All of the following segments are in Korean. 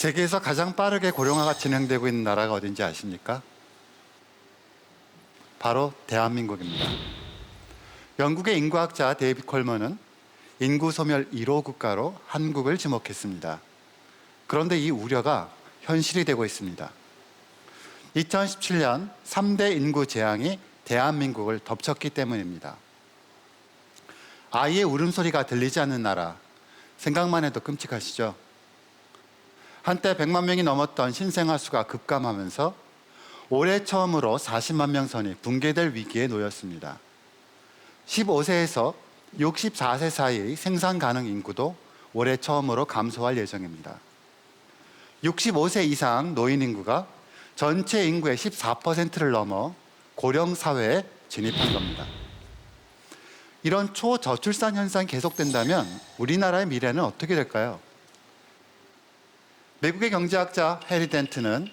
세계에서 가장 빠르게 고령화가 진행되고 있는 나라가 어딘지 아십니까? 바로 대한민국입니다. 영국의 인구학자 데이빗 콜먼은 인구 소멸 1호 국가로 한국을 지목했습니다. 그런데 이 우려가 현실이 되고 있습니다. 2017년 3대 인구 재앙이 대한민국을 덮쳤기 때문입니다. 아이의 울음소리가 들리지 않는 나라, 생각만 해도 끔찍하시죠? 한때 100만 명이 넘었던 신생아 수가 급감하면서 올해 처음으로 40만 명 선이 붕괴될 위기에 놓였습니다. 15세에서 64세 사이의 생산 가능 인구도 올해 처음으로 감소할 예정입니다. 65세 이상 노인 인구가 전체 인구의 14%를 넘어 고령 사회에 진입한 겁니다. 이런 초저출산 현상이 계속된다면 우리나라의 미래는 어떻게 될까요? 미국의 경제학자 해리 덴트는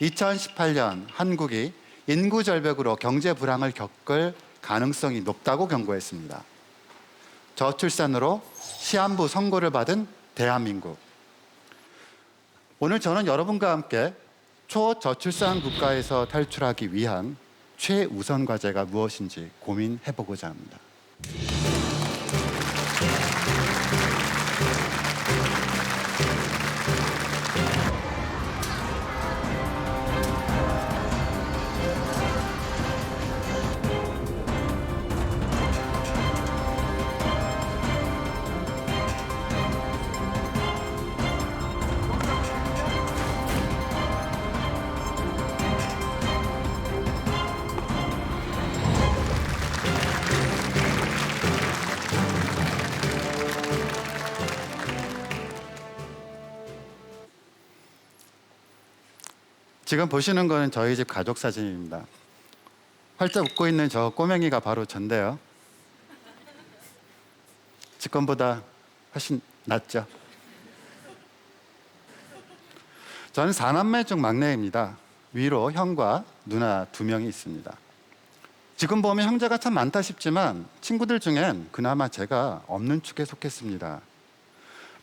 2018년 한국이 인구 절벽으로 경제 불황을 겪을 가능성이 높다고 경고했습니다. 저출산으로 시한부 선고를 받은 대한민국. 오늘 저는 여러분과 함께 초저출산 국가에서 탈출하기 위한 최우선 과제가 무엇인지 고민해보고자 합니다. 지금 보시는 거는 저희 집 가족 사진입니다. 활짝 웃고 있는 저 꼬맹이가 바로 전데요. 직권보다 훨씬 낫죠. 저는 4남매 중 막내입니다. 위로 형과 누나 2명이 있습니다. 지금 보면 형제가 참 많다 싶지만 친구들 중엔 그나마 제가 없는 축에 속했습니다.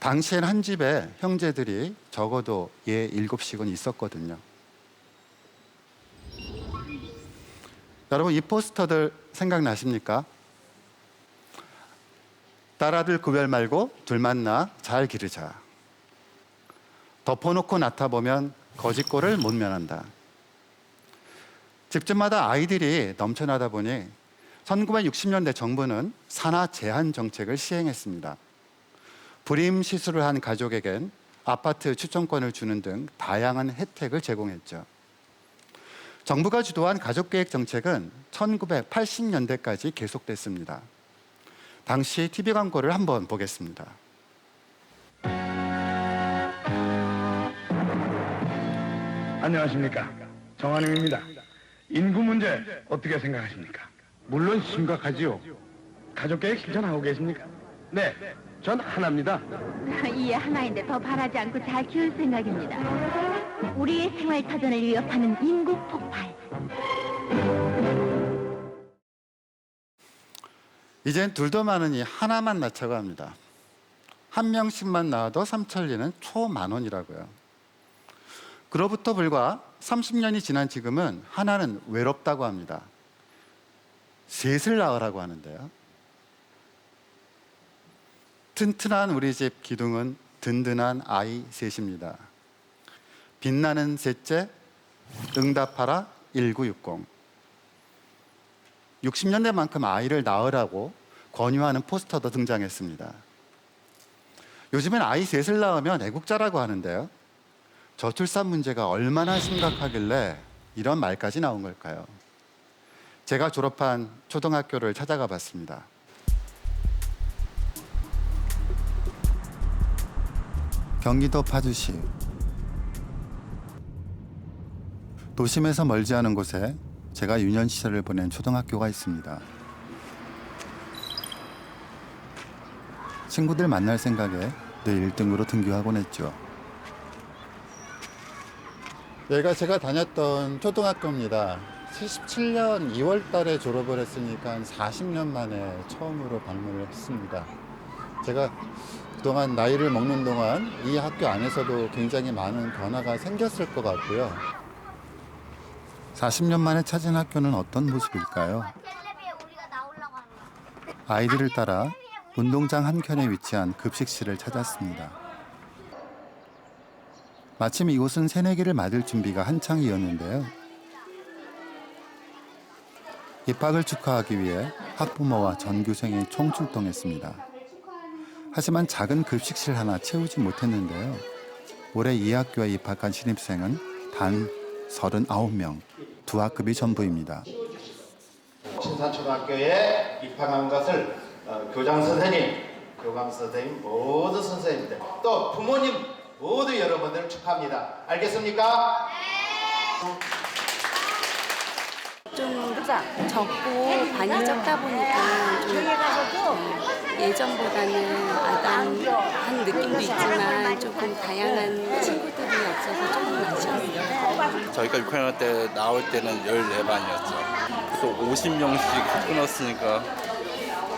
당시엔 한 집에 형제들이 적어도 7씩은 있었거든요. 여러분 이 포스터들 생각나십니까? 딸아들 구별 말고 둘 만나 잘 기르자. 덮어놓고 낳다보면 거짓골을 못 면한다. 집집마다 아이들이 넘쳐나다 보니 1960년대 정부는 산하 제한 정책을 시행했습니다. 불임 시술을 한 가족에겐 아파트 추천권을 주는 등 다양한 혜택을 제공했죠. 정부가 주도한 가족계획 정책은 1980년대까지 계속됐습니다. 당시 TV 광고를 한번 보겠습니다. 안녕하십니까. 정한웅입니다. 인구 문제 어떻게 생각하십니까? 물론 심각하지요. 가족계획 실천하고 계십니까? 네, 전 하나입니다. 이 하나인데 더 바라지 않고 잘 키울 생각입니다. 우리의 생활 터전을 위협하는 인구 폭발. 이젠 둘도 많으니 하나만 낳자고 합니다. 한 명씩만 낳아도 삼천리는 초만원이라고요. 그로부터 불과 30년이 지난 지금은 하나는 외롭다고 합니다. 셋을 낳으라고 하는데요. 튼튼한 우리 집 기둥은 든든한 아이 셋입니다. 빛나는 셋째, 응답하라 1960. 60년대만큼 아이를 낳으라고 권유하는 포스터도 등장했습니다. 요즘엔 아이 셋을 낳으면 애국자라고 하는데요. 저출산 문제가 얼마나 심각하길래 이런 말까지 나온 걸까요? 제가 졸업한 초등학교를 찾아가 봤습니다. 경기도 파주시. 도심에서 멀지 않은 곳에 제가 유년 시절을 보낸 초등학교가 있습니다. 친구들 만날 생각에 늘 1등으로 등교하곤 했죠. 여기가 제가 다녔던 초등학교입니다. 77년 2월 달에 졸업을 했으니까 한 40년 만에 처음으로 방문을 했습니다. 제가 그동안 나이를 먹는 동안 이 학교 안에서도 굉장히 많은 변화가 생겼을 것 같고요. 40년 만에 찾은 학교는 어떤 모습일까요? 아이들을 따라 운동장 한켠에 위치한 급식실을 찾았습니다. 마침 이곳은 새내기를 맞을 준비가 한창이었는데요. 입학을 축하하기 위해 학부모와 전교생이 총출동했습니다. 하지만 작은 급식실 하나 채우지 못했는데요. 올해 이 학교에 입학한 신입생은 단 39명, 두 학급이 전부입니다. 신산초등학교에 입학한 것을 교장 선생님, 교감 선생님, 모두 선생님들, 또 부모님 모두 여러분들 축하합니다. 알겠습니까? 좀 적고 반이 적다 보니까 좀 예전보다는 아담한 느낌도 있지만 조금 다양한 친구들이 없어서 조금 아쉬웠어요. 저희가 6학년 때 나올 때는 14반이었죠. 또 50명씩 끊었으니까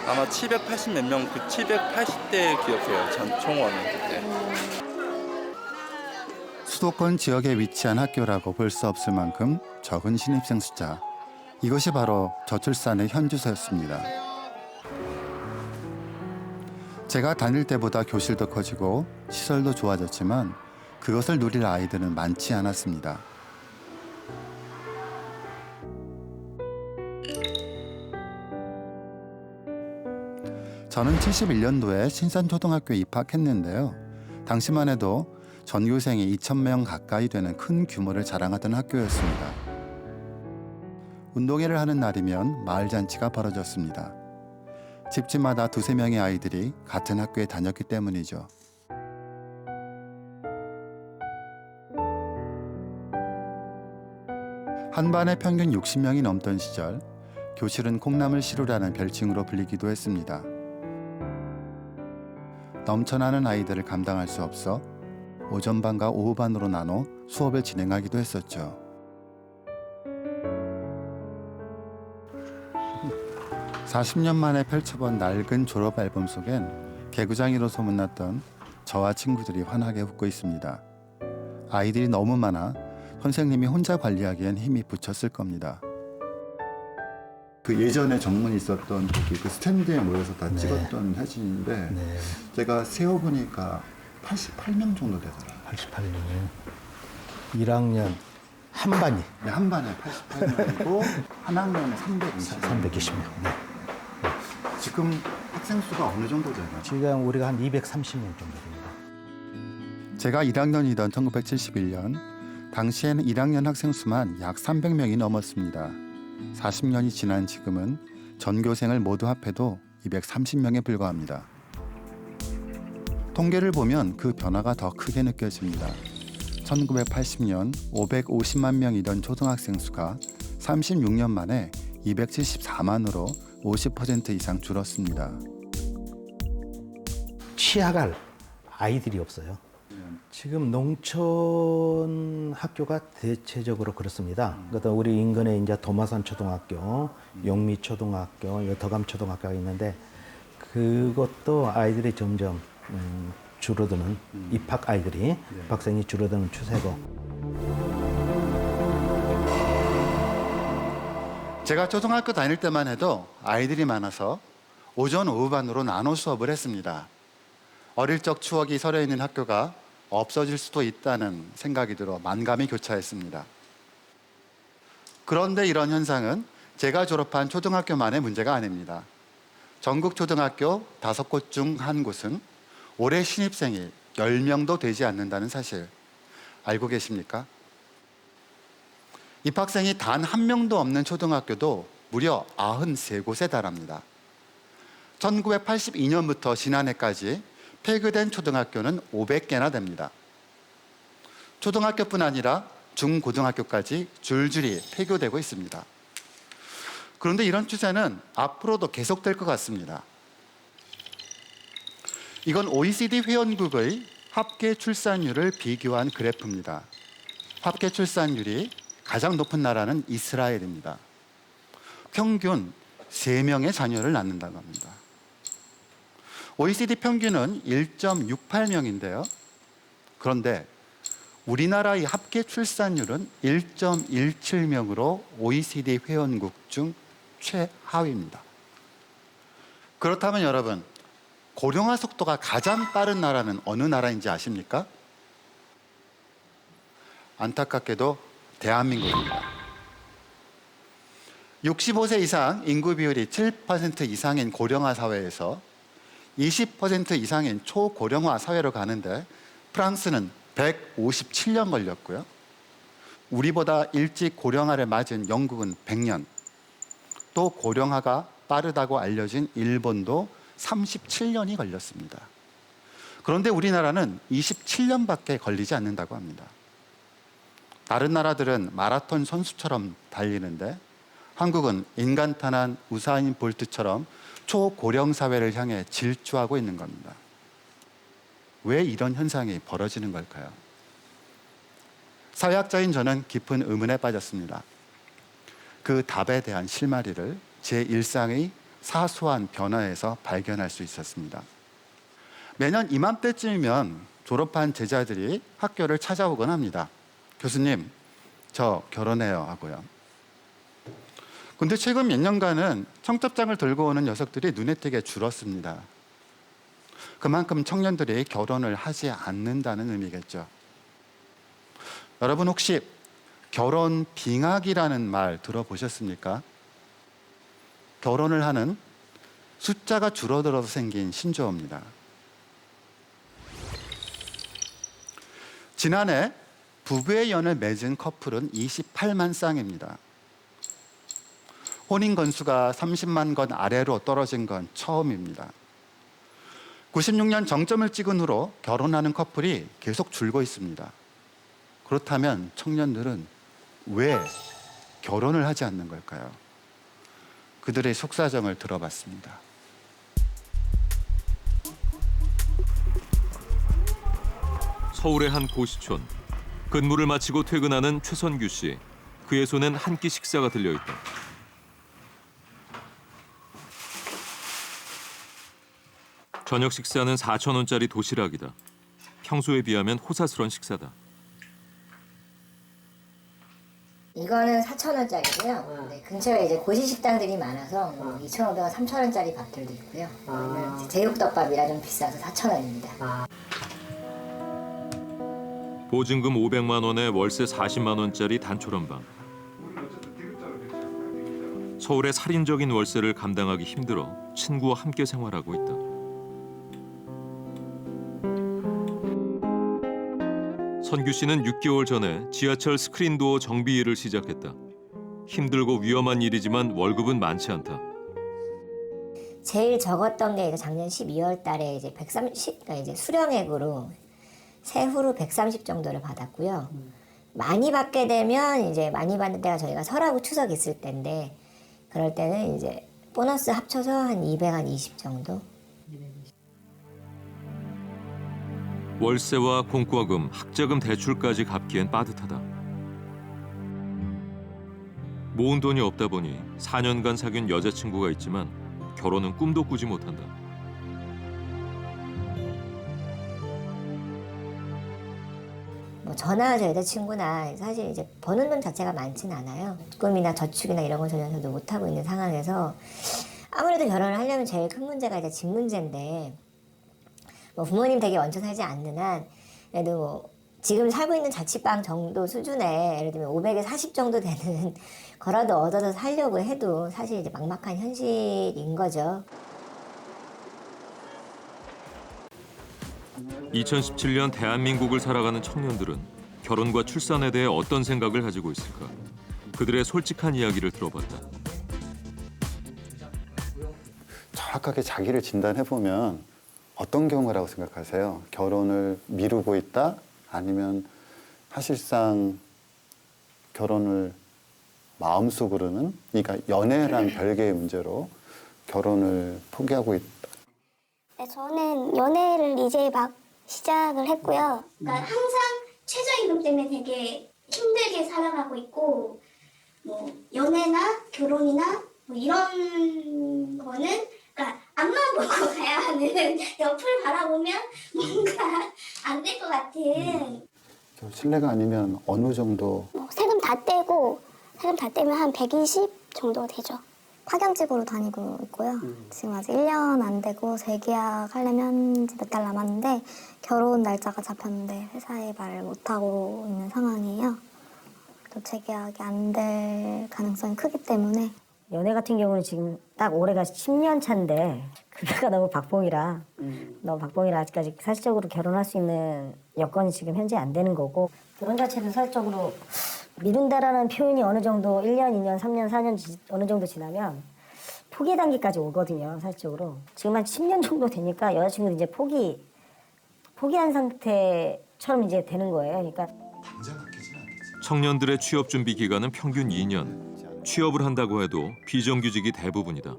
아마 780 몇 명, 그 780대 기억해요. 전 총원은 그때. 수도권 지역에 위치한 학교라고 볼 수 없을 만큼 적은 신입생 숫자. 이것이 바로 저출산의 현주소였습니다. 제가 다닐 때보다 교실도 커지고 시설도 좋아졌지만 그것을 누릴 아이들은 많지 않았습니다. 저는 71년도에 신산초등학교에 입학했는데요. 당시만 해도 전교생이 2,000명 가까이 되는 큰 규모를 자랑하던 학교였습니다. 운동회를 하는 날이면 마을잔치가 벌어졌습니다. 집집마다 두세 명의 아이들이 같은 학교에 다녔기 때문이죠. 한 반에 평균 60명이 넘던 시절, 교실은 콩나물 시루라는 별칭으로 불리기도 했습니다. 넘쳐나는 아이들을 감당할 수 없어 오전반과 오후반으로 나눠 수업을 진행하기도 했었죠. (40년) 만에 펼쳐본 낡은 졸업 앨범 속엔 개구장이로 소문났던 저와 친구들이 환하게 웃고 있습니다. 아이들이 너무 많아 선생님이 혼자 관리하기엔 힘이 부쳤을 겁니다. 그 예전에 정문이 있었던 거기 그 스탠드에 모여서 다 찍었던 사진인데 제가 세어보니까 88명 정도 되더라고요. 88년 1학년 한 반이 네, 한 반에 88명이고 한 학년에 320명. 네. 지금 학생 수가 어느 정도 되나요? 지금 우리가 한 230명 정도 됩니다. 제가 1학년이던 1971년 당시에는 1학년 학생 수만 약 300명이 넘었습니다. 40년이 지난 지금은 전교생을 모두 합해도 230명에 불과합니다. 통계를 보면 그 변화가 더 크게 느껴집니다. 1980년 550만 명이던 초등학생 수가 36년 만에 274만으로 50% 이상 줄었습니다. 취약할 아이들이 없어요. 지금 농촌 학교가 대체적으로 그렇습니다. 그러니까 우리 인근에 이제 도마산 초등학교, 용미 초등학교, 덕암 초등학교가 있는데 그것도 아이들이 점점 줄어드는 입학 아이들이 입학생이 줄어드는 추세고. 제가 초등학교 다닐 때만 해도 아이들이 많아서 오전 오후반으로 나눠 수업을 했습니다. 어릴 적 추억이 서려 있는 학교가 없어질 수도 있다는 생각이 들어 만감이 교차했습니다. 그런데 이런 현상은 제가 졸업한 초등학교만의 문제가 아닙니다. 전국 초등학교 5곳 중 한 곳은 올해 신입생이 10명도 되지 않는다는 사실 알고 계십니까? 입학생이 단 한 명도 없는 초등학교도 무려 93곳에 달합니다. 1982년부터 지난해까지 폐교된 초등학교는 500개나 됩니다. 초등학교뿐 아니라 중고등학교까지 줄줄이 폐교되고 있습니다. 그런데 이런 추세는 앞으로도 계속될 것 같습니다. 이건 OECD 회원국의 합계 출산율을 비교한 그래프입니다. 합계 출산율이 가장 높은 나라는 이스라엘입니다. 평균 3명의 자녀를 낳는다고 합니다. OECD 평균은 1.68명인데요. 그런데 우리나라의 합계 출산율은 1.17명으로 OECD 회원국 중 최하위입니다. 그렇다면 여러분, 고령화 속도가 가장 빠른 나라는 어느 나라인지 아십니까? 안타깝게도 대한민국입니다. 65세 이상 인구 비율이 7% 이상인 고령화 사회에서 20% 이상인 초고령화 사회로 가는데 프랑스는 157년 걸렸고요. 우리보다 일찍 고령화를 맞은 영국은 100년, 또 고령화가 빠르다고 알려진 일본도 37년이 걸렸습니다. 그런데 우리나라는 27년밖에 걸리지 않는다고 합니다. 다른 나라들은 마라톤 선수처럼 달리는데 한국은 인간탄환 우사인 볼트처럼 초고령 사회를 향해 질주하고 있는 겁니다. 왜 이런 현상이 벌어지는 걸까요? 사회학자인 저는 깊은 의문에 빠졌습니다. 그 답에 대한 실마리를 제 일상의 사소한 변화에서 발견할 수 있었습니다. 매년 이맘때쯤이면 졸업한 제자들이 학교를 찾아오곤 합니다. 교수님, 저 결혼해요 하고요. 근데 최근 몇 년간은 청첩장을 들고 오는 녀석들이 눈에 띄게 줄었습니다. 그만큼 청년들이 결혼을 하지 않는다는 의미겠죠. 여러분 혹시 결혼 빙하기라는 말 들어보셨습니까? 결혼을 하는 숫자가 줄어들어서 생긴 신조어입니다. 지난해 부부의 연을 맺은 커플은 28만 쌍입니다. 혼인 건수가 30만 건 아래로 떨어진 건 처음입니다. 96년 정점을 찍은 후로 결혼하는 커플이 계속 줄고 있습니다. 그렇다면 청년들은 왜 결혼을 하지 않는 걸까요? 그들의 속사정을 들어봤습니다. 서울의 한 고시촌. 근무를 마치고 퇴근하는 최선규 씨. 그의 손엔 한 끼 식사가 들려있다. 저녁 식사는 4,000원짜리 도시락이다. 평소에 비하면 호사스러운 식사다. 이거는 4,000원짜리고요. 네, 근처에 이제 고시 식당들이 많아서 2,500원, 3,000원짜리 밥들도 있고요. 이제 제육덮밥이라 좀 비싸서 4,000원입니다. 보증금 500만 원에 월세 40만 원짜리 단촐한 방. 서울의 살인적인 월세를 감당하기 힘들어 친구와 함께 생활하고 있다. 선규 씨는 6개월 전에 지하철 스크린도어 정비 일을 시작했다. 힘들고 위험한 일이지만 월급은 많지 않다. 제일 적었던 게 작년 12월 달에 이제 130, 그러니까 이제 수령액으로 세후로 130 정도를 받았고요. 많이 받게 되면 이제 많이 받는 때가 저희가 설하고 추석 있을 때인데 그럴 때는 이제 보너스 합쳐서 한 220 정도. 월세와 공과금, 학자금 대출까지 갚기엔 빠듯하다. 모은 돈이 없다 보니 4년간 사귄 여자친구가 있지만 결혼은 꿈도 꾸지 못한다. 뭐 저나 저 여자친구나 사실 이제 버는 돈 자체가 많진 않아요. 꿈이나 저축이나 이런 걸 전혀 저도 못하고 있는 상황에서 아무래도 결혼을 하려면 제일 큰 문제가 이제 집 문제인데 뭐 부모님 댁에 얹혀 살지 않는 한 그래도 뭐 지금 살고 있는 자취방 정도 수준에 예를 들면 500에 40 정도 되는 거라도 얻어서 살려고 해도 사실 이제 막막한 현실인 거죠. 2017년 대한민국을 살아가는 청년들은 결혼과 출산에 대해 어떤 생각을 가지고 있을까? 그들의 솔직한 이야기를 들어봤다. 정확하게 자기를 진단해보면 어떤 경우라고 생각하세요? 결혼을 미루고 있다? 아니면 사실상 결혼을 마음속으로는, 그러니까 연애란 별개의 문제로 결혼을 포기하고 있다. 네, 저는 연애를 이제 막 시작을 했고요. 그러니까 항상 최저임금 때문에 되게 힘들게 살아가고 있고 뭐 연애나 결혼이나 뭐 이런 거는 그러니까 앞만 보고 가야 하는 옆을 바라보면 뭔가 안 될 것 같은 실례가 아니면 어느 정도 세금 다 떼고 세금 다 떼면 한 120 정도 되죠. 파견직으로 다니고 있고요. 지금 아직 1년 안 되고 재계약 하려면 이제 몇 달 남았는데 결혼 날짜가 잡혔는데 회사에 말을 못하고 있는 상황이에요. 또 재계약이 안 될 가능성이 크기 때문에 연애 같은 경우는 지금 딱 올해가 10년 차인데 그때가 너무 박봉이라 아직까지 사실적으로 결혼할 수 있는 여건이 지금 현재 안 되는 거고 결혼 자체도 사실적으로 미룬다라는 표현이 어느 정도 1년, 2년, 3년, 4년 어느 정도 지나면 포기 단계까지 오거든요, 사실적으로. 지금 한 10년 정도 되니까 여자친구도 이제 포기한 상태처럼 이제 되는 거예요. 그러니까 청년들의 취업 준비 기간은 평균 2년. 취업을 한다고 해도 비정규직이 대부분이다.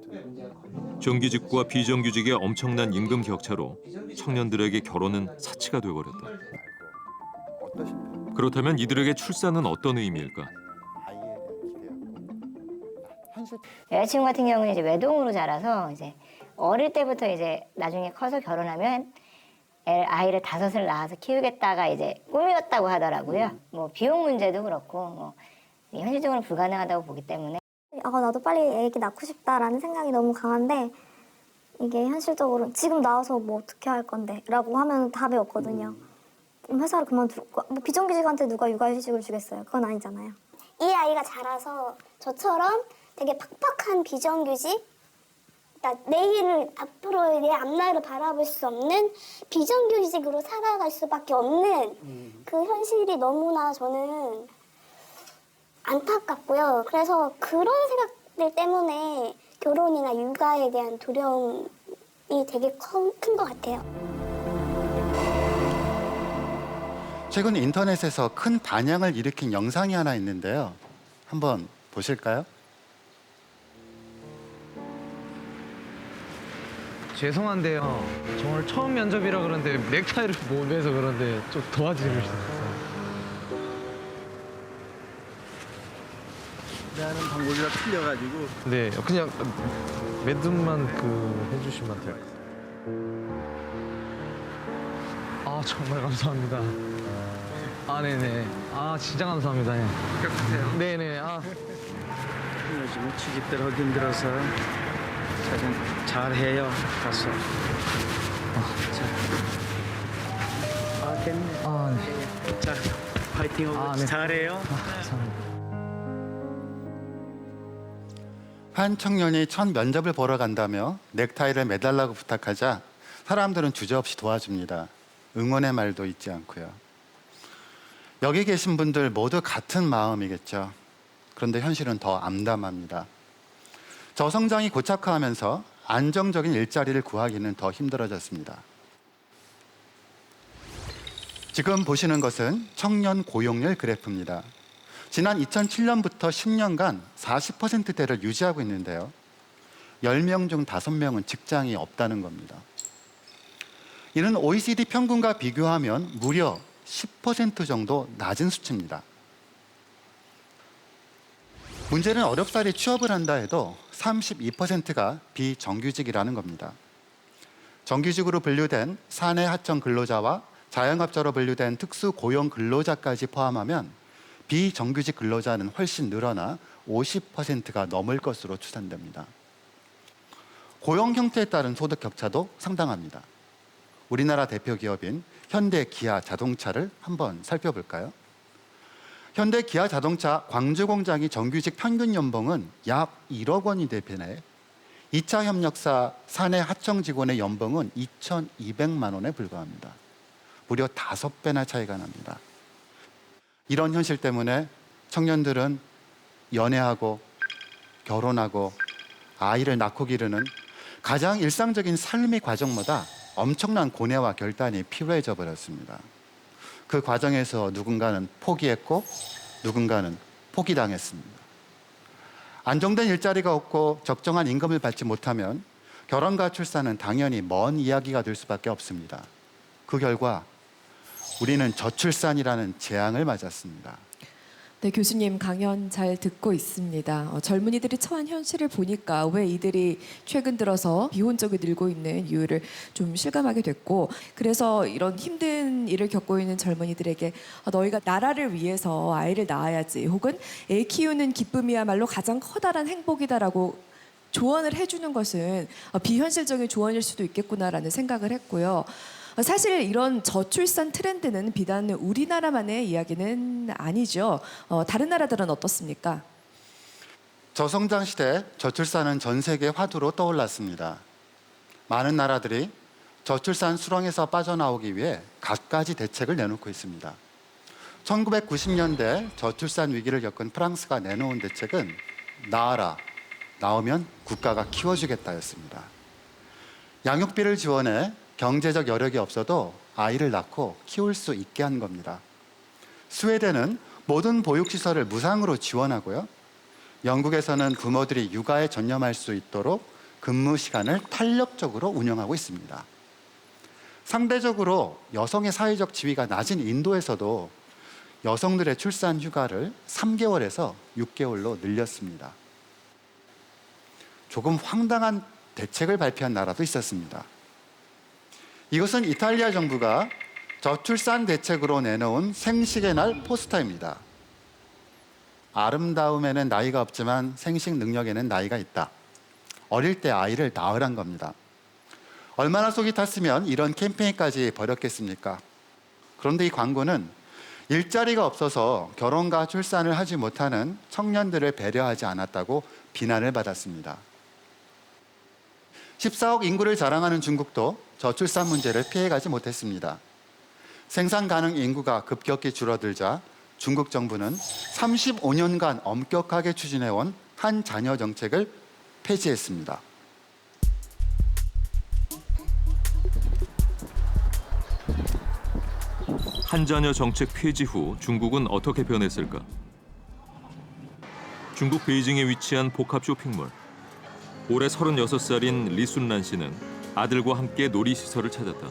정규직과 비정규직의 엄청난 임금 격차로 청년들에게 결혼은 사치가 돼버렸다. 그렇다면 이들에게 출산은 어떤 의미일까? 여자친구 같은 경우는 이제 외동으로 자라서 이제 어릴 때부터 이제 나중에 커서 결혼하면 아이를 5을 낳아서 키우겠다가 이제 꿈이었다고 하더라고요. 뭐 비용 문제도 그렇고 뭐 현실적으로 불가능하다고 보기 때문에 나도 빨리 애기 낳고 싶다라는 생각이 너무 강한데 이게 현실적으로 지금 나와서 뭐 어떻게 할 건데 라고 하면 답이 없거든요. 회사를 그만두고 뭐 비정규직한테 누가 육아휴직을 주겠어요. 그건 아니잖아요. 이 아이가 자라서 저처럼 되게 팍팍한 비정규직, 그러니까 내일을 앞으로의 내 앞날을 바라볼 수 없는 비정규직으로 살아갈 수밖에 없는 그 현실이 너무나 저는 안타깝고요. 그래서 그런 생각들 때문에 결혼이나 육아에 대한 두려움이 되게 큰 것 같아요. 최근 인터넷에서 큰 반향을 일으킨 영상이 하나 있는데요. 한번 보실까요? 죄송한데요. 저 오늘 처음 면접이라 그런데 넥타이를 못 매서 그런데 좀 도와주실 수 있어요? 하는 방법이라 틀려가지고. 네, 그냥 매듭만 해주시면 돼요. 아 정말 감사합니다. 아 네네. 아 진짜 감사합니다. 예. 깨끗해요. 네네. 요즘 취직들 하기 힘들어서 잘해요. 가서. 됐네. 네. 자, 파이팅하고 네. 잘해요. 감사합니다. 한 청년이 첫 면접을 보러 간다며 넥타이를 매달라고 부탁하자 사람들은 주저없이 도와줍니다. 응원의 말도 잊지 않고요. 여기 계신 분들 모두 같은 마음이겠죠. 그런데 현실은 더 암담합니다. 저성장이 고착화하면서 안정적인 일자리를 구하기는 더 힘들어졌습니다. 지금 보시는 것은 청년 고용률 그래프입니다. 지난 2007년부터 10년간 40%대를 유지하고 있는데요. 10명 중 5명은 직장이 없다는 겁니다. 이는 OECD 평균과 비교하면 무려 10% 정도 낮은 수치입니다. 문제는 어렵사리 취업을 한다 해도 32%가 비정규직이라는 겁니다. 정규직으로 분류된 사내 하청 근로자와 자영업자로 분류된 특수 고용 근로자까지 포함하면 비정규직 근로자는 훨씬 늘어나 50%가 넘을 것으로 추산됩니다. 고용 형태에 따른 소득 격차도 상당합니다. 우리나라 대표 기업인 현대 기아 자동차를 한번 살펴볼까요? 현대 기아 자동차 광주 공장이 정규직 평균 연봉은 약 1억 원이 대표해 2차 협력사 사내 하청 직원의 연봉은 2,200만 원에 불과합니다. 무려 5배나 차이가 납니다. 이런 현실 때문에 청년들은 연애하고 결혼하고 아이를 낳고 기르는 가장 일상적인 삶의 과정마다 엄청난 고뇌와 결단이 필요해져 버렸습니다. 그 과정에서 누군가는 포기했고 누군가는 포기당했습니다. 안정된 일자리가 없고 적정한 임금을 받지 못하면 결혼과 출산은 당연히 먼 이야기가 될 수밖에 없습니다. 그 결과 우리는 저출산이라는 재앙을 맞았습니다. 네, 교수님 강연 잘 듣고 있습니다. 젊은이들이 처한 현실을 보니까 왜 이들이 최근 들어서 비혼족이 늘고 있는 이유를 좀 실감하게 됐고, 그래서 이런 힘든 일을 겪고 있는 젊은이들에게 너희가 나라를 위해서 아이를 낳아야지, 혹은 애 키우는 기쁨이야말로 가장 커다란 행복이다라고 조언을 해주는 것은 비현실적인 조언일 수도 있겠구나라는 생각을 했고요. 사실 이런 저출산 트렌드는 비단 우리나라만의 이야기는 아니죠. 다른 나라들은 어떻습니까? 저성장 시대 저출산은 전 세계 화두로 떠올랐습니다. 많은 나라들이 저출산 수렁에서 빠져나오기 위해 갖가지 대책을 내놓고 있습니다. 1990년대 저출산 위기를 겪은 프랑스가 내놓은 대책은 낳아라, 낳으면 국가가 키워주겠다였습니다. 양육비를 지원해 경제적 여력이 없어도 아이를 낳고 키울 수 있게 한 겁니다. 스웨덴은 모든 보육시설을 무상으로 지원하고요. 영국에서는 부모들이 육아에 전념할 수 있도록 근무 시간을 탄력적으로 운영하고 있습니다. 상대적으로 여성의 사회적 지위가 낮은 인도에서도 여성들의 출산 휴가를 3개월에서 6개월로 늘렸습니다. 조금 황당한 대책을 발표한 나라도 있었습니다. 이것은 이탈리아 정부가 저출산 대책으로 내놓은 생식의 날 포스터입니다. 아름다움에는 나이가 없지만 생식 능력에는 나이가 있다. 어릴 때 아이를 낳으란 겁니다. 얼마나 속이 탔으면 이런 캠페인까지 벌였겠습니까? 그런데 이 광고는 일자리가 없어서 결혼과 출산을 하지 못하는 청년들을 배려하지 않았다고 비난을 받았습니다. 14억 인구를 자랑하는 중국도 저출산 문제를 피해가지 못했습니다. 생산 가능 인구가 급격히 줄어들자 중국 정부는 35년간 엄격하게 추진해온 한 자녀 정책을 폐지했습니다. 한 자녀 정책 폐지 후 중국은 어떻게 변했을까? 중국 베이징에 위치한 복합 쇼핑몰. 올해 36살인 리순란 씨는 아들과 함께 놀이시설을 찾았다.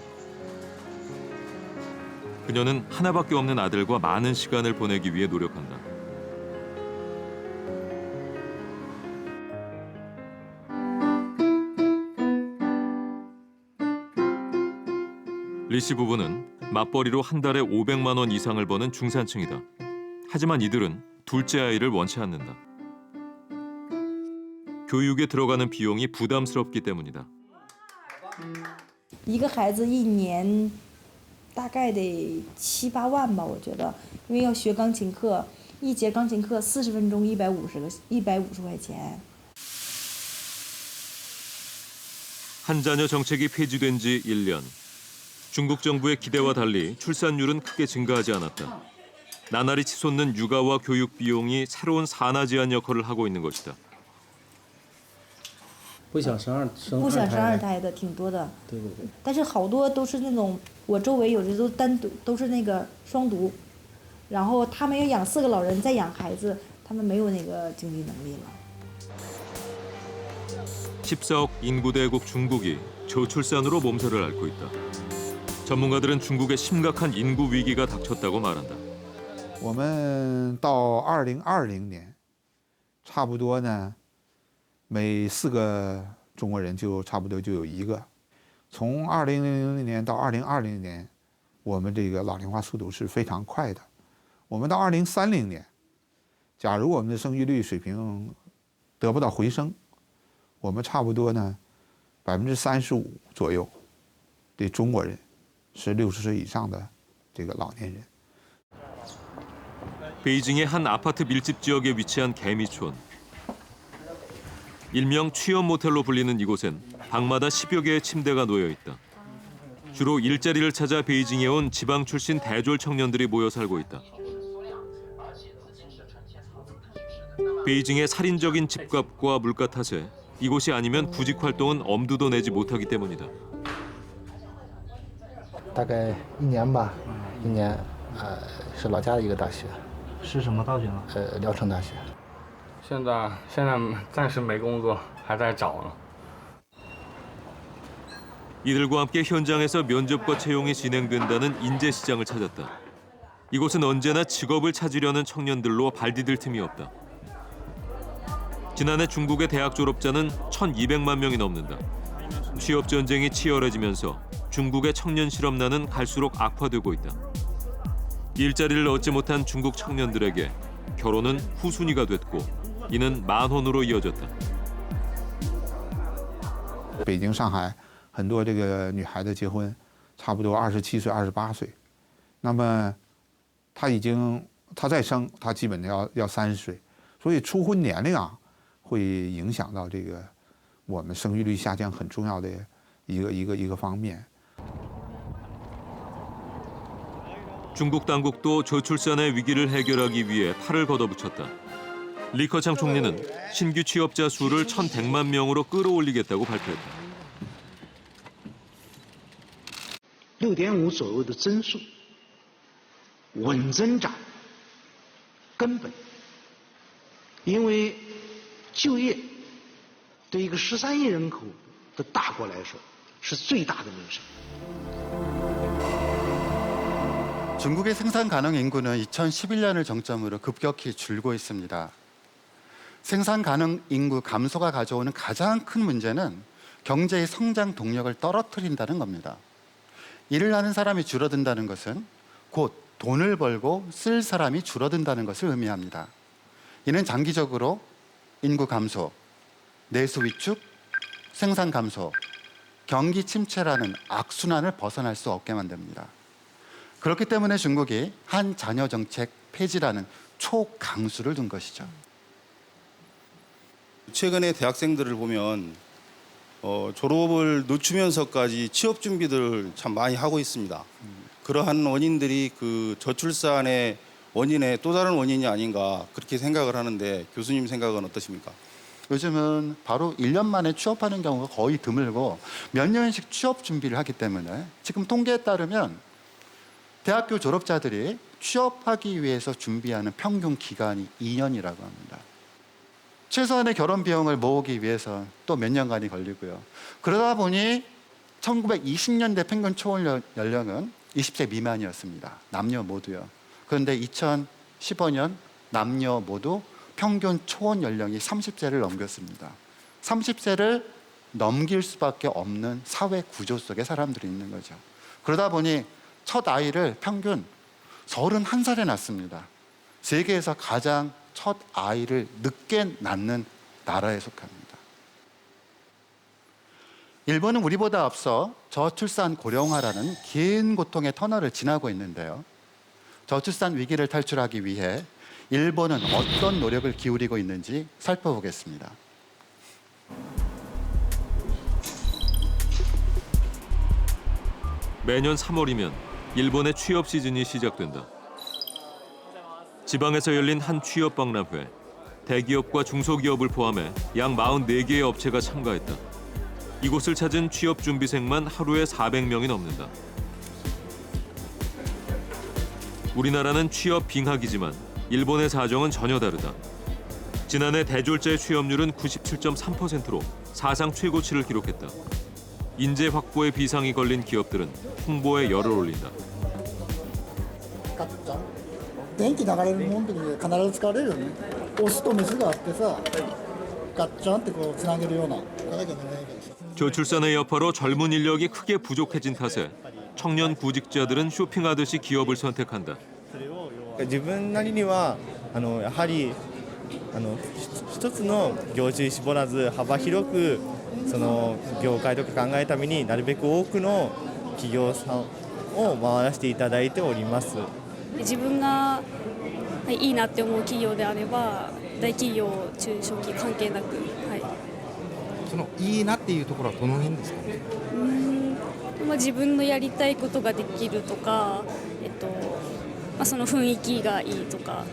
그녀는 하나밖에 없는 아들과 많은 시간을 보내기 위해 노력한다. 리 씨 부부는 맞벌이로 한 달에 500만 원 이상을 버는 중산층이다. 하지만 이들은 둘째 아이를 원치 않는다. 교육에 들어가는 비용이 부담스럽기 때문이다. 一个孩子一年大概得7、8万吧，我觉得，因为要学钢琴课，一节钢琴课40分钟150块钱。 한 자녀 정책이 폐지된 지 1년. 중국 정부의 기대와 달리 출산율은 크게 증가하지 않았다. 나날이 치솟는 육아와 교육 비용이 새로운 산화 제한 역할을 하고 있는 것이다. 不想生二胎的挺多的，对对对。但是好多都是那种，我周围有的都单独都是那个双独，然后他们要养4个老人再养孩子，他们没有那个经济能力了。 14억 인구 대국 중국이 저출산으로 몸살을 앓고 있다. 전문가들은 중국의 심각한 인구 위기가 닥쳤다고 말한다. 我们到2020年，差不多呢，每4个中国人就差不多就有1个。从2000年到2020年，我们这个老龄化速度是非常快的。我们到2030年，假如我们的生育率水平得不到回升，我们差不多呢35%左右的中国人是60岁以上的这个老年人。 베이징의 한 아파트 밀집 지역에 위치한 개미촌. 일명 취업 모텔로 불리는 이곳엔 방마다 10여 개의 침대가 놓여 있다. 주로 일자리를 찾아 베이징에 온 지방 출신 대졸 청년들이 모여 살고 있다. 베이징의 살인적인 집값과 물가 탓에 이곳이 아니면 구직 활동은 엄두도 내지 못하기 때문이다. 大概1年吧，1年，是老家的一个大学。是什么大学呢？聊城大学。现在暂时没工作，还在找呢。 이들과 함께 현장에서 면접과 채용이 진행된다는 인재 시장을 찾았다. 이곳은 언제나 직업을 찾으려는 청년들로 발디딜 틈이 없다. 지난해 중국의 대학 졸업자는 1,200만 명이 넘는다. 취업 전쟁이 치열해지면서 중국의 청년 실업난은 갈수록 악화되고 있다. 일자리를 얻지 못한 중국 청년들에게 결혼은 후순위가 됐고 이는 만혼으로 이어졌다. 北京、上海很多这个女孩子结婚，差不多27岁、28岁，那么她再生，她基本要30岁，所以初婚年龄啊，会影响到这个我们生育率下降很重要的一个方面。 중국 당국도 저출산의 위기를 해결하기 위해 팔을 걷어붙였다. 리커창 총리는 신규 취업자 수를 1,100만 명으로 끌어올리겠다고 발표했다. 6.5左右的增速，稳增长，根本。因为就业对一个13亿人口的大国来说是最大的民生。 중국의 생산 가능 인구는 2011년을 정점으로 급격히 줄고 있습니다. 생산 가능 인구 감소가 가져오는 가장 큰 문제는 경제의 성장 동력을 떨어뜨린다는 겁니다. 일을 하는 사람이 줄어든다는 것은 곧 돈을 벌고 쓸 사람이 줄어든다는 것을 의미합니다. 이는 장기적으로 인구 감소, 내수 위축, 생산 감소, 경기 침체라는 악순환을 벗어날 수 없게 만듭니다. 그렇기 때문에 중국이 한 자녀 정책 폐지라는 초강수를 둔 것이죠. 최근에 대학생들을 보면 졸업을 늦추면서까지 취업 준비들을 참 많이 하고 있습니다. 그러한 원인들이 그 저출산의 원인의 또 다른 원인이 아닌가 그렇게 생각을 하는데 교수님 생각은 어떠십니까? 요즘은 바로 1년 만에 취업하는 경우가 거의 드물고 몇 년씩 취업 준비를 하기 때문에 지금 통계에 따르면 대학교 졸업자들이 취업하기 위해서 준비하는 평균 기간이 2년이라고 합니다. 최소한의 결혼 비용을 모으기 위해서 또 몇 년간이 걸리고요. 그러다 보니 1920년대 평균 초혼 연령은 20세 미만이었습니다. 남녀 모두요. 그런데 2015년 남녀 모두 평균 초혼 연령이 30세를 넘겼습니다. 30세를 넘길 수밖에 없는 사회 구조 속에 사람들이 있는 거죠. 그러다 보니 첫 아이를 평균 31살에 낳습니다. 세계에서 가장 첫 아이를 늦게 낳는 나라에 속합니다. 일본은 우리보다 앞서 저출산 고령화라는 긴 고통의 터널을 지나고 있는데요. 저출산 위기를 탈출하기 위해 일본은 어떤 노력을 기울이고 있는지 살펴보겠습니다. 매년 3월이면 일본의 취업 시즌이 시작된다. 지방에서 열린 한 취업 박람회. 대기업과 중소기업을 포함해 약 44개의 업체가 참가했다. 이곳을 찾은 취업 준비생만 하루에 400명이 넘는다. 우리나라는 취업 빙하기지만 일본의 사정은 전혀 다르다. 지난해 대졸자의 취업률은 97.3%로 사상 최고치를 기록했다. 인재 확보에 비상이 걸린 기업들은 홍보에 열을 올린다. 電気流れるもんで必ず使われるよね。押すとメスがあってさ、ガッチャンってこうつなげるような。 저출산의 여파로 젊은 인력이 크게 부족해진 탓에 청년 구직자들은 쇼핑하듯이 기업을 선택한다. 自分なりにはやはり一つの業種に絞らず幅広くその業界とか考えるためになるべく多くの企業さんを回らせていただいております。自分がいいなって思う企業であれば大企業中小企業関係なく、はい、そのいいなっていうところはどの辺ですかね。自分のやりたいことができるとか、その雰囲気がいいとか。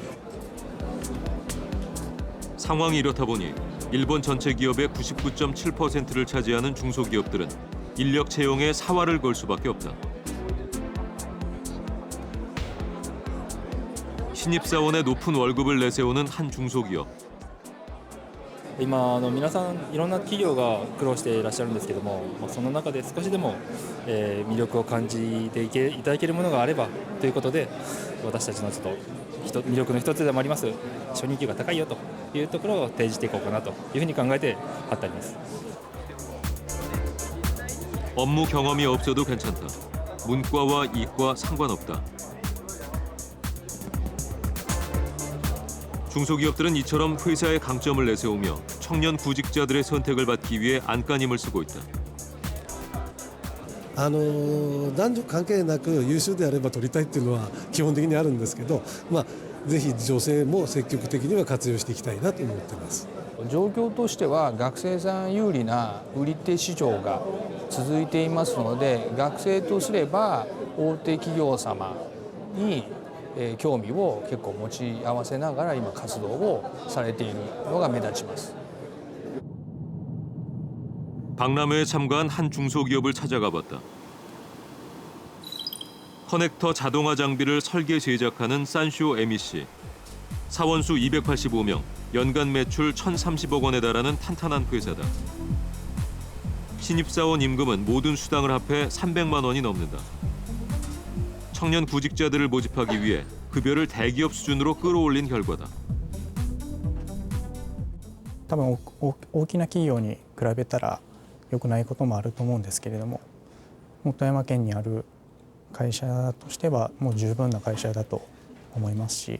상황이 이렇다 보니 일본 전체 기업의 99.7%를 차지하는 중소기업들은 인력 채용에 사활을 걸 수밖에 없다. 신입사원의 높은 월급을 내세우는 한 중소기업. 今皆さんいろんな企業が苦労していらっしゃるんですけども、その中で少しでも、魅力を感じていただけるものがあればということで、私たちのちょっと魅力の一つでもあります初任給が高いよというところを提示していこうかなというふうに考えて貼ってあります。 업무 경험이 없어도 괜찮다. 문과와 이과 상관없다. 중소기업들은 이처럼 회사의 강점을 내세우며 청년 구직자들의 선택을 받기 위해 안간힘을 쓰고 있다. 男女関係なく優秀であれば取りたいっていうのは基本的にあるんですけど、ぜひ女性も積極的には活用していきたいなと思っています。状況としては学生さん有利な売り手市場が続いていますので、学生とすれば大手企業様に興味を結構持ち合わせながら今活動をされているのが目立ちます。 박람회에 참가한 한 중소기업을 찾아가 봤다. 커넥터 자동화 장비를 설계 제작하는 산쇼 MEC. 사원수 285명, 연간 매출 1,030억 원에 달하는 탄탄한 회사다. 신입사원 임금은 모든 수당을 합해 300만 원이 넘는다. 청년 구직자들을 모집하기 위해 급여를 대기업 수준으로 끌어올린 결과다. 多分大きな企業に比べたら良くないこともあると思うんですけれども、富山県にある会社としてはもう十分な会社だと思いますし、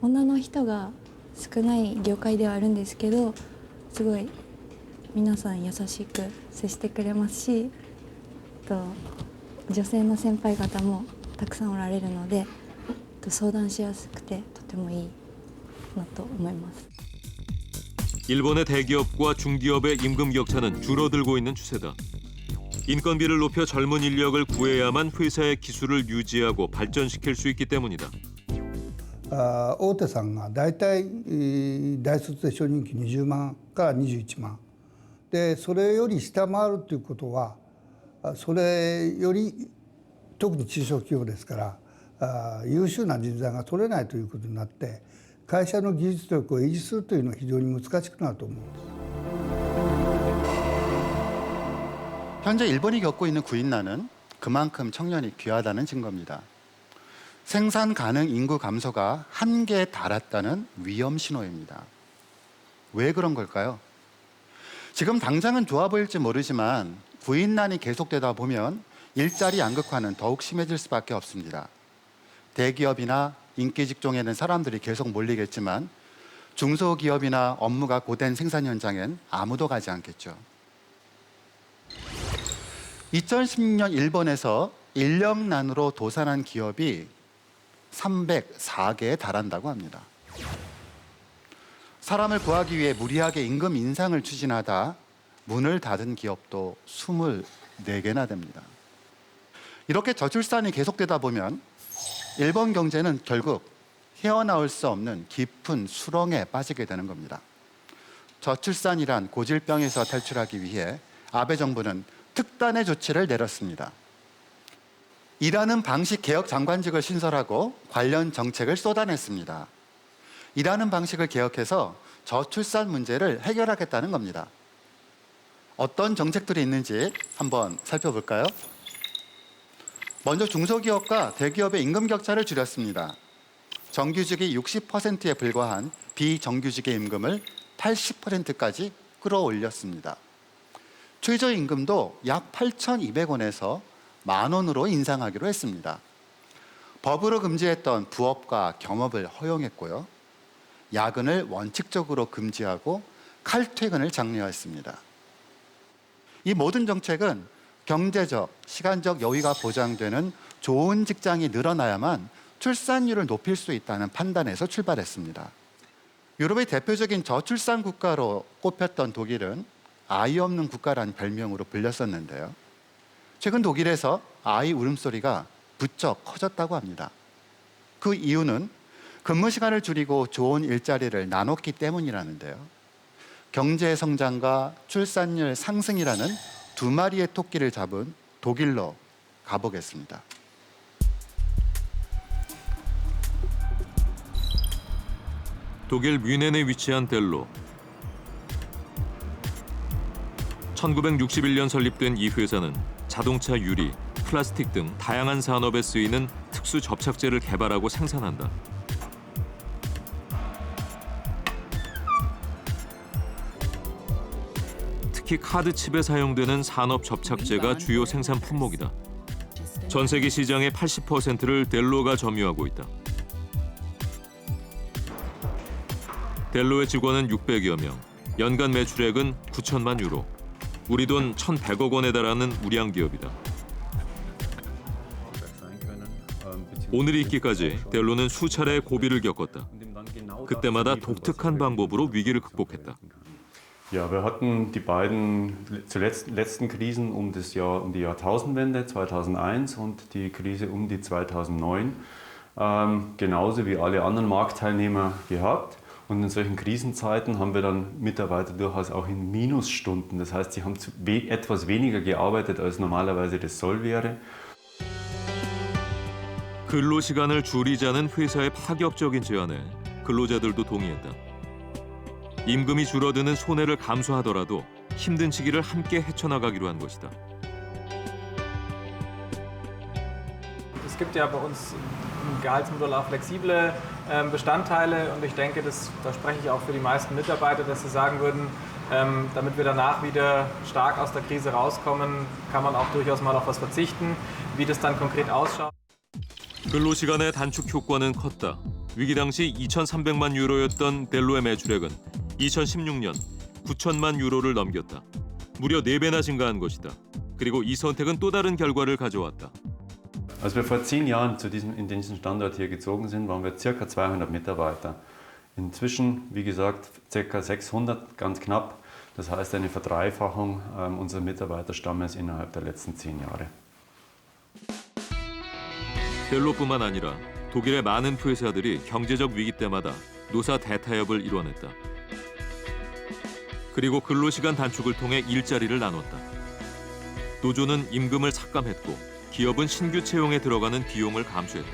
女の人が少ない業界ではあるんですけど、すごい皆さん優しく接してくれますし、女性の先輩方もたくさんおられるので、相談しやすくてとてもいいなと思います。 일본의 대기업과 중기업의 임금 격차는 줄어들고 있는 추세다. 인건비를 높여 젊은 인력을 구해야만 회사의 기술을 유지하고 발전시킬 수 있기 때문이다. 大手さんがだいたい大卒で初任給20万から21万で、それより下回るということは、それより特に中小企業ですから優秀な人材が取れないということになって、会社の技術力を維持するというのは非常に難しくなると思うんです。 현재 일본이 겪고 있는 구인난은 그만큼 청년이 귀하다는 증거입니다. 생산 가능 인구 감소가 한계에 달았다는 위험 신호입니다. 왜 그런 걸까요? 지금 당장은 좋아 보일지 모르지만 구인난이 계속되다 보면 일자리 양극화는 더욱 심해질 수밖에 없습니다. 대기업이나 인기 직종에는 사람들이 계속 몰리겠지만 중소기업이나 업무가 고된 생산 현장엔 아무도 가지 않겠죠. 2016년 일본에서 인력난으로 도산한 기업이 304개에 달한다고 합니다. 사람을 구하기 위해 무리하게 임금 인상을 추진하다 문을 닫은 기업도 24개나 됩니다. 이렇게 저출산이 계속되다 보면 일본 경제는 결국 헤어나올 수 없는 깊은 수렁에 빠지게 되는 겁니다. 저출산이란 고질병에서 탈출하기 위해 아베 정부는 특단의 조치를 내렸습니다. 일하는 방식 개혁 장관직을 신설하고 관련 정책을 쏟아냈습니다. 일하는 방식을 개혁해서 저출산 문제를 해결하겠다는 겁니다. 어떤 정책들이 있는지 한번 살펴볼까요? 먼저 중소기업과 대기업의 임금 격차를 줄였습니다. 정규직이 60%에 불과한 비정규직의 임금을 80%까지 끌어올렸습니다. 최저임금도 약 8,200원에서 10,000원으로 인상하기로 했습니다. 법으로 금지했던 부업과 겸업을 허용했고요. 야근을 원칙적으로 금지하고 칼퇴근을 장려했습니다. 이 모든 정책은 경제적, 시간적 여유가 보장되는 좋은 직장이 늘어나야만 출산율을 높일 수 있다는 판단에서 출발했습니다. 유럽의 대표적인 저출산 국가로 꼽혔던 독일은 아이 없는 국가라는 별명으로 불렸었는데요. 최근 독일에서 아이 울음소리가 부쩍 커졌다고 합니다. 그 이유는 근무 시간을 줄이고 좋은 일자리를 나눴기 때문이라는데요. 경제 성장과 출산율 상승이라는 두 마리의 토끼를 잡은 독일로 가보겠습니다. 독일 뮌헨에 위치한 델로. 1961년 설립된 이 회사는 자동차 유리, 플라스틱 등 다양한 산업에 쓰이는 특수 접착제를 개발하고 생산한다. 특히 카드칩에 사용되는 산업 접착제가 주요 생산 품목이다. 전 세계 시장의 80%를 델로가 점유하고 있다. 델로의 직원은 600여 명, 연간 매출액은 9천만 유로, 우리 돈 1,100억 원에 달하는 우량 기업이다. 오늘이 있기까지 델로는 수차례 고비를 겪었다. 그때마다 독특한 방법으로 위기를 극복했다. Ja, wir hatten die beiden letzten Krisen um die Jahrtausendwende 2001 und die Krise um die 2009 genauso wie alle anderen Marktteilnehmer gehabt. Und in solchen Krisenzeiten haben wir dann Mitarbeiter durchaus auch in Minusstunden. Das heißt, sie haben etwas weniger gearbeitet, als normalerweise das Soll wäre. 근로시간을 줄이자는 회사의 파격적인 제안에 근로자들도 동의했다. 임금이 줄어드는 손해를 감수하더라도 힘든 시기를 함께 헤쳐나가기로 한 것이다. Es gibt ja bei uns im Gehaltsmodell auch flexible Bestandteile und ich denke, da spreche ich auch für die meisten Mitarbeiter, dass sie sagen würden, damit wir danach wieder stark aus der Krise rauskommen, kann man auch durchaus mal auf was verzichten. Wie das dann konkret ausschaut. 근로시간의 단축 효과는 컸다. 위기 당시 2,300만 유로였던 델로의 매출액은 2016년 9천만 유로를 넘겼다. 무려 4배나 증가한 것이다. 그리고 이 선택은 또 다른 결과를 가져왔다. Als wir vor 10 Jahren in diesen Standort hier gezogen sind, waren wir ca. 200 Mitarbeiter. Inzwischen, wie gesagt, ca. 600, ganz knapp. Das heißt eine Verdreifachung unserer Mitarbeiterstammes innerhalb der letzten 10 Jahre. 델로뿐만 아니라 독일의 많은 회사들이 경제적 위기 때마다 노사 대타협을 이뤄냈다. 그리고 근로시간 단축을 통해 일자리를 나눴다. 노조는 임금을 삭감했고 기업은 신규 채용에 들어가는 비용을 감수했다.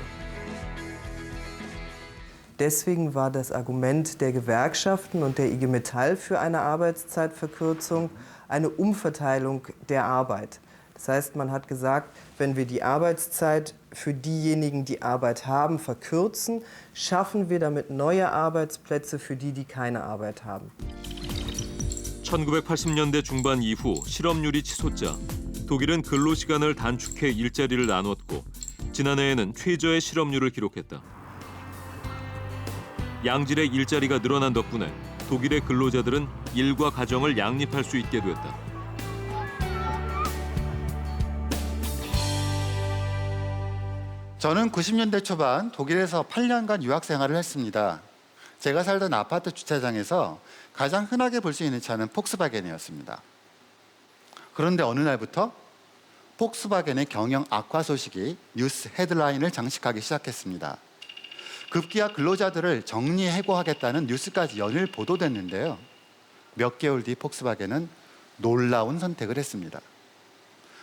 Deswegen war das Argument der Gewerkschaften und der IG Metall für eine Arbeitszeitverkürzung eine Umverteilung der Arbeit. Das heißt, man hat gesagt, wenn wir die Arbeitszeit für diejenigen, die Arbeit haben, verkürzen, schaffen wir damit neue Arbeitsplätze für die, die keine Arbeit haben. 1980년대 중반 이후 실업률이 치솟자 독일은 근로시간을 단축해 일자리를 나눴고 지난해에는 최저의 실업률을 기록했다. 양질의 일자리가 늘어난 덕분에 독일의 근로자들은 일과 가정을 양립할 수 있게 됐다. 저는 90년대 초반 독일에서 8년간 유학 생활을 했습니다. 제가 살던 아파트 주차장에서 가장 흔하게 볼 수 있는 차는 폭스바겐이었습니다. 그런데 어느 날부터 폭스바겐의 경영 악화 소식이 뉴스 헤드라인을 장식하기 시작했습니다. 급기야 근로자들을 정리해고하겠다는 뉴스까지 연일 보도됐는데요. 몇 개월 뒤 폭스바겐은 놀라운 선택을 했습니다.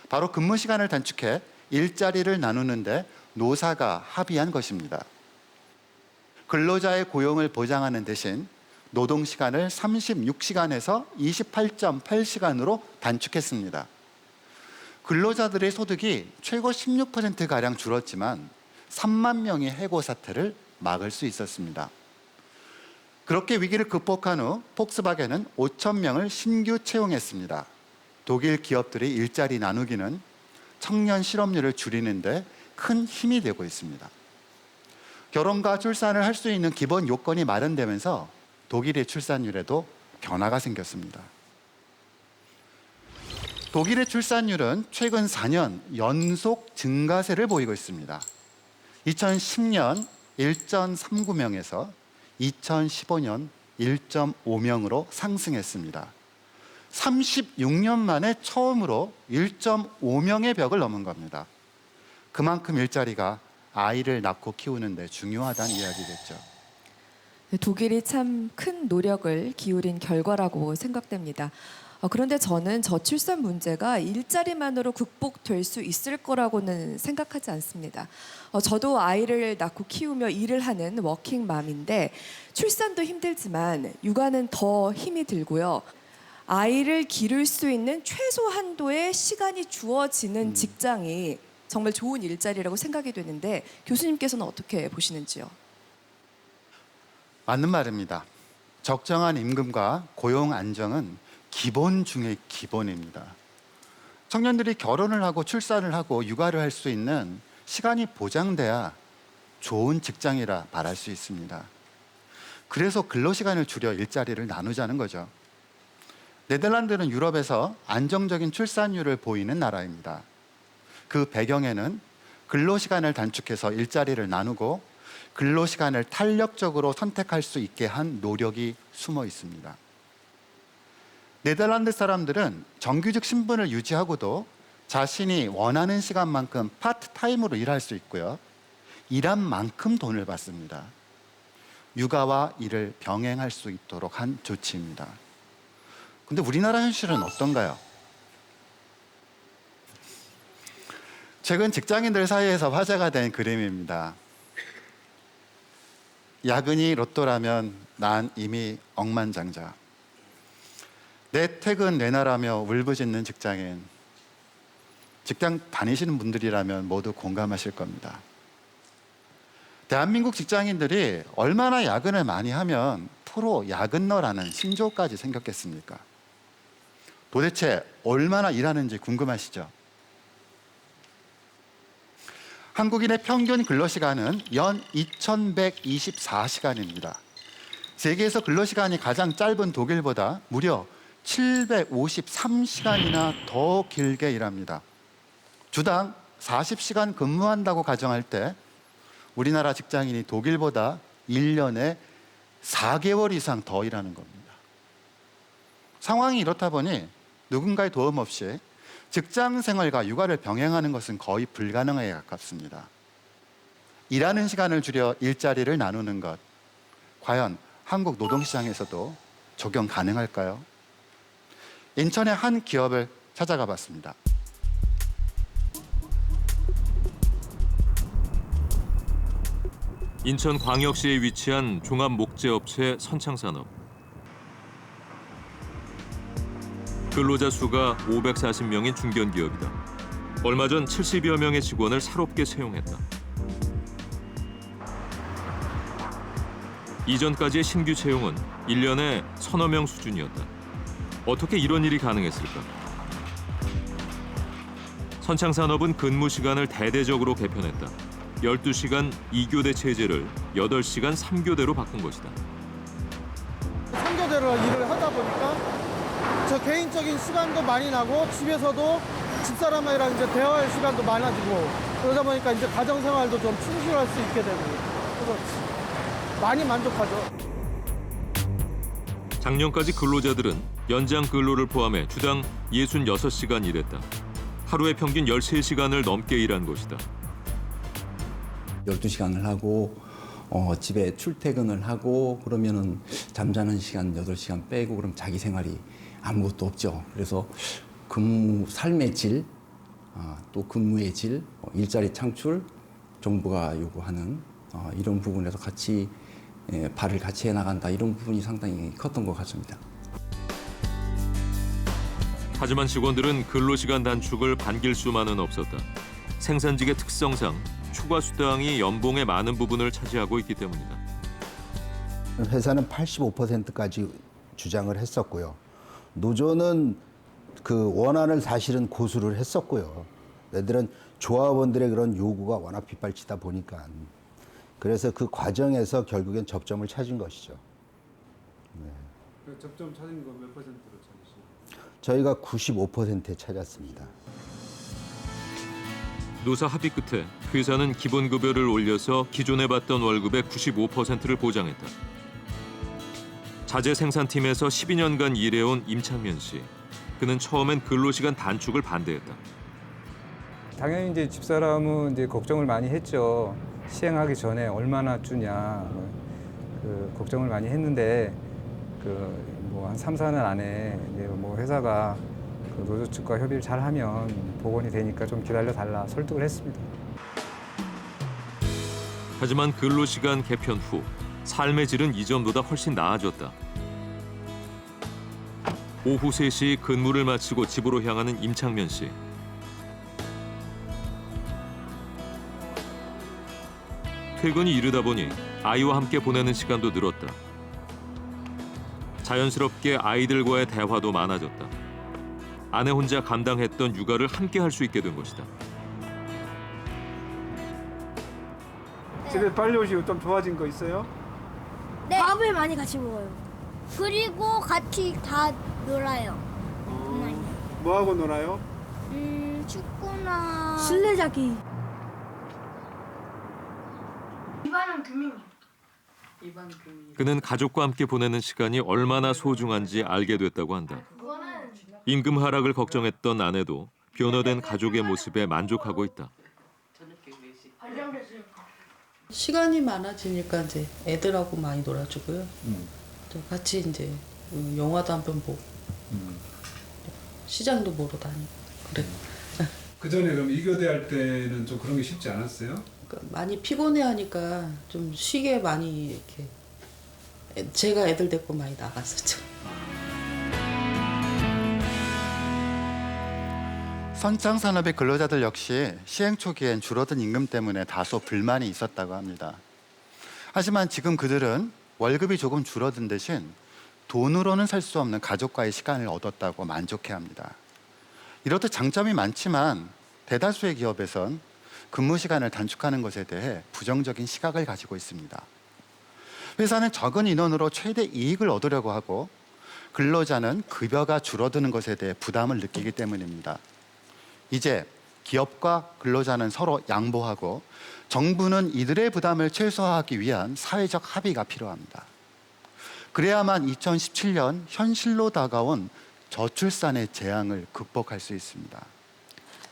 바로 근무 시간을 단축해 일자리를 나누는데 노사가 합의한 것입니다. 근로자의 고용을 보장하는 대신 노동 시간을 36시간에서 28.8시간으로 단축했습니다. 근로자들의 소득이 최고 16%가량 줄었지만 3만 명의 해고 사태를 막을 수 있었습니다. 그렇게 위기를 극복한 후 폭스바겐은 5천 명을 신규 채용했습니다. 독일 기업들의 일자리 나누기는 청년 실업률을 줄이는 데 큰 힘이 되고 있습니다. 결혼과 출산을 할 수 있는 기본 요건이 마련되면서 독일의 출산율에도 변화가 생겼습니다. 독일의 출산율은 최근 4년 연속 증가세를 보이고 있습니다. 2010년 1.39명에서 2015년 1.5명으로 상승했습니다. 36년 만에 처음으로 1.5명의 벽을 넘은 겁니다. 그만큼 일자리가 아이를 낳고 키우는 데 중요하다는 이야기겠죠. 독일이 참 큰 노력을 기울인 결과라고 생각됩니다. 그런데 저는 저출산 문제가 일자리만으로 극복될 수 있을 거라고는 생각하지 않습니다. 저도 아이를 낳고 키우며 일을 하는 워킹맘인데 출산도 힘들지만 육아는 더 힘이 들고요. 아이를 기를 수 있는 최소 한도의 시간이 주어지는 직장이 정말 좋은 일자리라고 생각이 되는데 교수님께서는 어떻게 보시는지요? 맞는 말입니다. 적정한 임금과 고용 안정은 기본 중의 기본입니다. 청년들이 결혼을 하고 출산을 하고 육아를 할 수 있는 시간이 보장돼야 좋은 직장이라 말할 수 있습니다. 그래서 근로시간을 줄여 일자리를 나누자는 거죠. 네덜란드는 유럽에서 안정적인 출산율을 보이는 나라입니다. 그 배경에는 근로시간을 단축해서 일자리를 나누고 근로시간을 탄력적으로 선택할 수 있게 한 노력이 숨어 있습니다. 네덜란드 사람들은 정규직 신분을 유지하고도 자신이 원하는 시간만큼 파트타임으로 일할 수 있고요. 일한 만큼 돈을 받습니다. 육아와 일을 병행할 수 있도록 한 조치입니다. 근데 우리나라 현실은 어떤가요? 최근 직장인들 사이에서 화제가 된 그림입니다. 야근이 로또라면 난 이미 억만장자. 내 퇴근 내놔라며 울부짖는 직장인. 직장 다니시는 분들이라면 모두 공감하실 겁니다. 대한민국 직장인들이 얼마나 야근을 많이 하면 프로 야근너라는 신조어까지 생겼겠습니까? 도대체 얼마나 일하는지 궁금하시죠? 한국인의 평균 근로시간은 연 2124시간입니다. 세계에서 근로시간이 가장 짧은 독일보다 무려 753시간이나 더 길게 일합니다. 주당 40시간 근무한다고 가정할 때 우리나라 직장인이 독일보다 1년에 4개월 이상 더 일하는 겁니다. 상황이 이렇다 보니 누군가의 도움 없이 직장 생활과 육아를 병행하는 것은 거의 불가능에 가깝습니다. 일하는 시간을 줄여 일자리를 나누는 것, 과연 한국 노동시장에서도 적용 가능할까요? 인천의 한 기업을 찾아가 봤습니다. 인천광역시에 위치한 종합목재업체 선창산업. 근로자 수가 540명인 중견기업이다. 얼마 전 70여 명의 직원을 새롭게 채용했다. 이전까지의 신규 채용은 1년에 서너 명 수준이었다. 어떻게 이런 일이 가능했을까? 선창산업은 근무 시간을 대대적으로 개편했다. 12시간 2교대 체제를 8시간 3교대로 바꾼 것이다. 3교대로 일을 하다 보니까 저 개인적인 시간도 많이 나고 집에서도 집사람이랑 이제 대화할 시간도 많아지고 그러다 보니까 이제 가정생활도 좀 충실할 수 있게 되고 그래서 많이 만족하죠. 작년까지 근로자들은 연장 근로를 포함해 주당 66시간 일했다. 하루에 평균 13시간을 넘게 일한 것이다. 12시간을 하고 집에 출퇴근을 하고 그러면은 잠자는 시간 8시간 빼고 그럼 자기 생활이 아무것도 없죠. 그래서 삶의 질, 또 근무의 질, 일자리 창출, 정부가 요구하는 이런 부분에서 같이 발을 같이 해나간다 이런 부분이 상당히 컸던 것 같습니다. 하지만 직원들은 근로시간 단축을 반길 수만은 없었다. 생산직의 특성상 추가 수당이 연봉의 많은 부분을 차지하고 있기 때문이다. 회사는 85%까지 주장을 했었고요. 노조는 그 원안을 사실은 고수를 했었고요. 얘들은 조합원들의 그런 요구가 워낙 빗발치다 보니까 그래서 그 과정에서 결국엔 접점을 찾은 것이죠. 네. 그 접점 찾은 거 몇 퍼센트로 찾으시나요? 저희가 95%에 찾았습니다. 노사 합의 끝에 회사는 기본급여를 올려서 기존에 받던 월급의 95%를 보장했다. 자재 생산팀에서 12년간 일해온 임창면 씨. 그는 처음엔 근로시간 단축을 반대했다. 당연히 이제 집사람은 이제 걱정을 많이 했죠. 시행하기 전에 얼마나 주냐 그 걱정을 많이 했는데 그 뭐 한 3, 4년 안에 이제 뭐 회사가 그 노조 측과 협의를 잘하면 복원이 되니까 좀 기다려 달라 설득을 했습니다. 하지만 근로시간 개편 후 삶의 질은 이전보다 훨씬 나아졌다. 오후 3시 근무를 마치고 집으로 향하는 임창면 씨. 퇴근이 이르다 보니 아이와 함께 보내는 시간도 늘었다. 자연스럽게 아이들과의 대화도 많아졌다. 아내 혼자 감당했던 육아를 함께 할 수 있게 된 것이다. 집에 빨리 오시고 좀 좋아진 거 있어요? 네. 밥을 많이 같이 먹어요. 그리고 같이 다 놀아요. 뭐 하고 놀아요? 축구나 술래잡기. 이반은 규민이. 그는 가족과 함께 보내는 시간이 얼마나 소중한지 알게 됐다고 한다. 임금 하락을 걱정했던 아내도 변화된 가족의 모습에 만족하고 있다. 시간이 많아지니까 이제 애들하고 많이 놀아주고요. 또 같이 이제 영화도 한 편 보고 시장도 보러 다니고 그래. 그 전에 그럼 2교대 할 때는 좀 그런 게 쉽지 않았어요? 많이 피곤해하니까 좀 쉬게 많이 이렇게 제가 애들 데리고 많이 나갔었죠. 선창산업의 근로자들 역시 시행 초기엔 줄어든 임금 때문에 다소 불만이 있었다고 합니다. 하지만 지금 그들은 월급이 조금 줄어든 대신 돈으로는 살 수 없는 가족과의 시간을 얻었다고 만족해합니다. 이렇듯 장점이 많지만 대다수의 기업에선 근무 시간을 단축하는 것에 대해 부정적인 시각을 가지고 있습니다. 회사는 적은 인원으로 최대 이익을 얻으려고 하고 근로자는 급여가 줄어드는 것에 대해 부담을 느끼기 때문입니다. 이제 기업과 근로자는 서로 양보하고 정부는 이들의 부담을 최소화하기 위한 사회적 합의가 필요합니다. 그래야만 2017년 현실로 다가온 저출산의 재앙을 극복할 수 있습니다.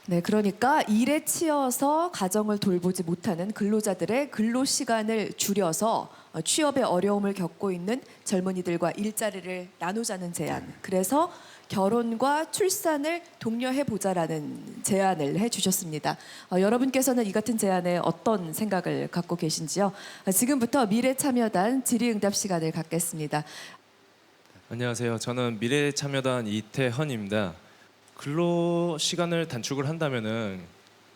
네, 그러니까 일에 치여서 가정을 돌보지 못하는 근로자들의 근로 시간을 줄여서 취업에 어려움을 겪고 있는 젊은이들과 일자리를 나누자는 제안. 그래서 결혼과 출산을 독려해 보자라는 제안을 해주셨습니다. 여러분께서는 이 같은 제안에 어떤 생각을 갖고 계신지요? 지금부터 미래참여단 질의응답 시간을 갖겠습니다. 안녕하세요. 저는 미래참여단 이태헌입니다. 근로 시간을 단축을 한다면은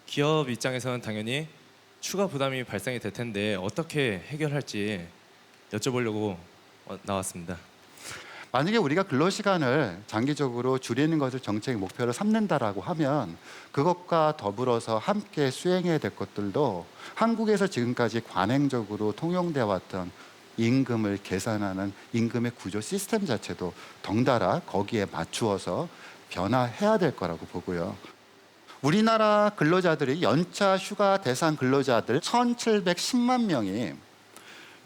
기업 입장에서는 당연히 추가 부담이 발생이 될 텐데 어떻게 해결할지 여쭤보려고 나왔습니다. 만약에 우리가 근로시간을 장기적으로 줄이는 것을 정책 목표로 삼는다라고 하면 그것과 더불어서 함께 수행해야 될 것들도 한국에서 지금까지 관행적으로 통용되어 왔던 임금을 계산하는 임금의 구조 시스템 자체도 덩달아 거기에 맞추어서 변화해야 될 거라고 보고요. 우리나라 근로자들이 연차 휴가 대상 근로자들 1,710만 명이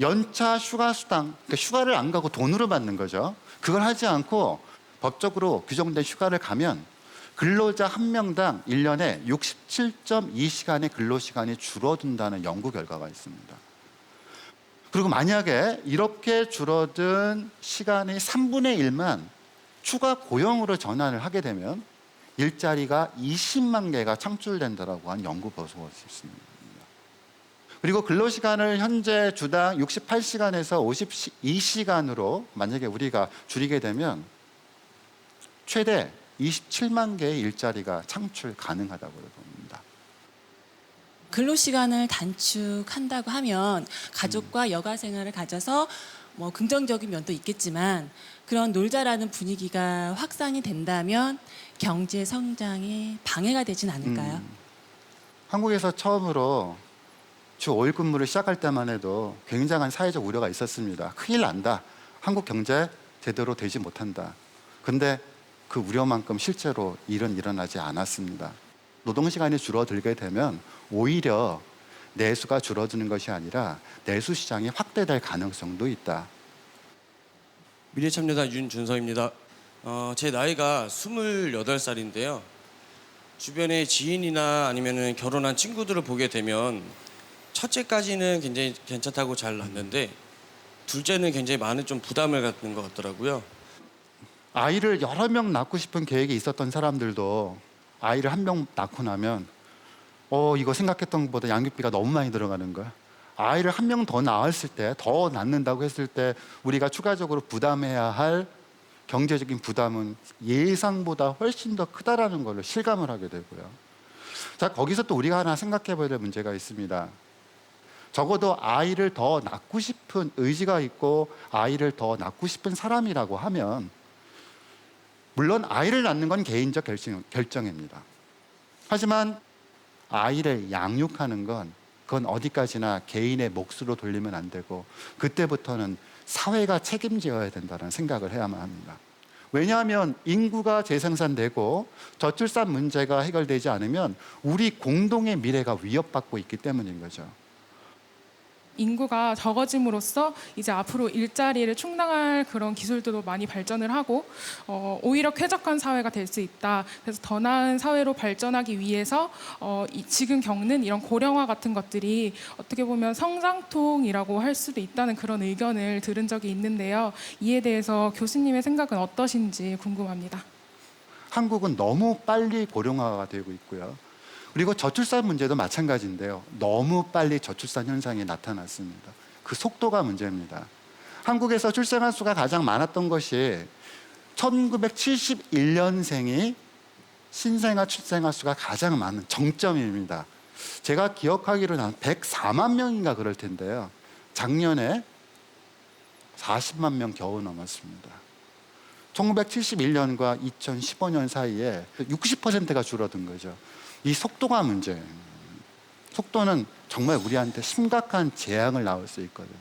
연차 휴가 수당, 그러니까 휴가를 안 가고 돈으로 받는 거죠. 그걸 하지 않고 법적으로 규정된 휴가를 가면 근로자 한 명당 1년에 67.2시간의 근로시간이 줄어든다는 연구 결과가 있습니다. 그리고 만약에 이렇게 줄어든 시간의 3분의 1만 추가 고용으로 전환을 하게 되면 일자리가 20만 개가 창출된다라고 한 연구 보고가 있습니다. 그리고 근로시간을 현재 주당 68시간에서 52시간으로 만약에 우리가 줄이게 되면 최대 27만 개의 일자리가 창출 가능하다고 봅니다. 근로시간을 단축한다고 하면 가족과 여가 생활을 가져서 뭐 긍정적인 면도 있겠지만 그런 놀자라는 분위기가 확산이 된다면 경제 성장에 방해가 되진 않을까요? 한국에서 처음으로 주 5일 근무를 시작할 때만 해도 굉장한 사회적 우려가 있었습니다. 큰일 난다. 한국 경제 제대로 되지 못한다. 근데 그 우려만큼 실제로 일은 일어나지 않았습니다. 노동시간이 줄어들게 되면 오히려 내수가 줄어드는 것이 아니라 내수 시장이 확대될 가능성도 있다. 미래참여단 윤준서입니다. 제 나이가 28살인데요. 주변에 지인이나 아니면 결혼한 친구들을 보게 되면 첫째까지는 굉장히 괜찮다고 잘 낳는데 둘째는 굉장히 많은 좀 부담을 갖는 것 같더라고요. 아이를 여러 명 낳고 싶은 계획이 있었던 사람들도 아이를 한 명 낳고 나면 이거 생각했던 것보다 양육비가 너무 많이 들어가는 거야. 아이를 한 명 더 낳았을 때, 더 낳는다고 했을 때 우리가 추가적으로 부담해야 할 경제적인 부담은 예상보다 훨씬 더 크다라는 걸로 실감을 하게 되고요. 자, 거기서 또 우리가 하나 생각해 봐야 될 문제가 있습니다. 적어도 아이를 더 낳고 싶은 의지가 있고 아이를 더 낳고 싶은 사람이라고 하면 물론 아이를 낳는 건 개인적 결정입니다. 하지만 아이를 양육하는 건 그건 어디까지나 개인의 몫으로 돌리면 안 되고 그때부터는 사회가 책임져야 된다는 생각을 해야만 합니다. 왜냐하면 인구가 재생산되고 저출산 문제가 해결되지 않으면 우리 공동의 미래가 위협받고 있기 때문인 거죠. 인구가 적어짐으로써 이제 앞으로 일자리를 충당할 그런 기술들도 많이 발전을 하고 오히려 쾌적한 사회가 될 수 있다. 그래서 더 나은 사회로 발전하기 위해서 지금 겪는 이런 고령화 같은 것들이 어떻게 보면 성장통이라고 할 수도 있다는 그런 의견을 들은 적이 있는데요. 이에 대해서 교수님의 생각은 어떠신지 궁금합니다. 한국은 너무 빨리 고령화가 되고 있고요. 그리고 저출산 문제도 마찬가지인데요. 너무 빨리 저출산 현상이 나타났습니다. 그 속도가 문제입니다. 한국에서 출생아 수가 가장 많았던 것이 1971년생이 신생아 출생아 수가 가장 많은 정점입니다. 제가 기억하기로는 한 104만 명인가 그럴 텐데요. 작년에 40만 명 겨우 넘었습니다. 1971년과 2015년 사이에 60%가 줄어든 거죠. 이 속도가 문제예요. 속도는 정말 우리한테 심각한 재앙을 낳을 수 있거든요.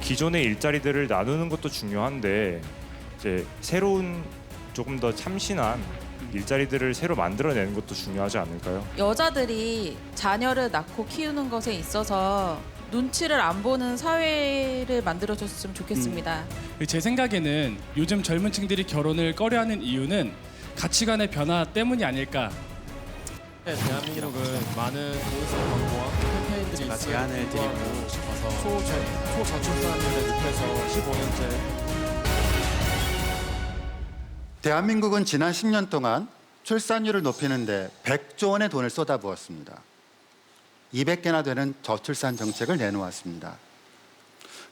기존의 일자리들을 나누는 것도 중요한데 이제 새로운 조금 더 참신한 일자리들을 새로 만들어내는 것도 중요하지 않을까요? 여자들이 자녀를 낳고 키우는 것에 있어서 눈치를 안 보는 사회를 만들어줬으면 좋겠습니다. 제 생각에는 요즘 젊은 층들이 결혼을 꺼려하는 이유는 가치관의 변화 때문이 아닐까. 대한민국은 많은 광고와 캠페인들이 있어요. 제안을 드리고 싶어서 초저출산율의 늪에서 15년째. 대한민국은 지난 10년 동안 출산율을 높이는 데 100조 원의 돈을 쏟아부었습니다. 200개나 되는 저출산 정책을 내놓았습니다.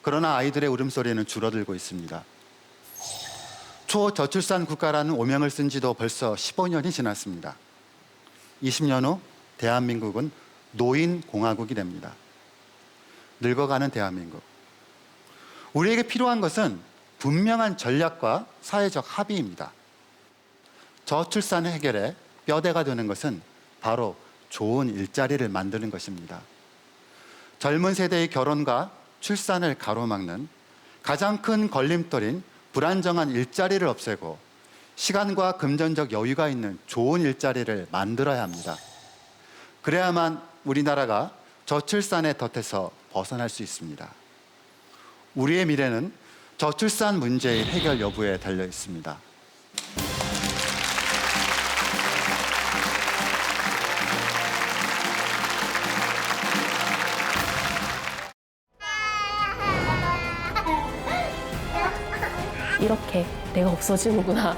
그러나 아이들의 울음소리는 줄어들고 있습니다. 초저출산 국가라는 오명을 쓴 지도 벌써 15년이 지났습니다. 20년 후 대한민국은 노인공화국이 됩니다. 늙어가는 대한민국. 우리에게 필요한 것은 분명한 전략과 사회적 합의입니다. 저출산 해결의 뼈대가 되는 것은 바로 좋은 일자리를 만드는 것입니다. 젊은 세대의 결혼과 출산을 가로막는 가장 큰 걸림돌인 불안정한 일자리를 없애고 시간과 금전적 여유가 있는 좋은 일자리를 만들어야 합니다. 그래야만 우리나라가 저출산의 덫에서 벗어날 수 있습니다. 우리의 미래는 저출산 문제의 해결 여부에 달려 있습니다. 이렇게 내가 없어지는구나.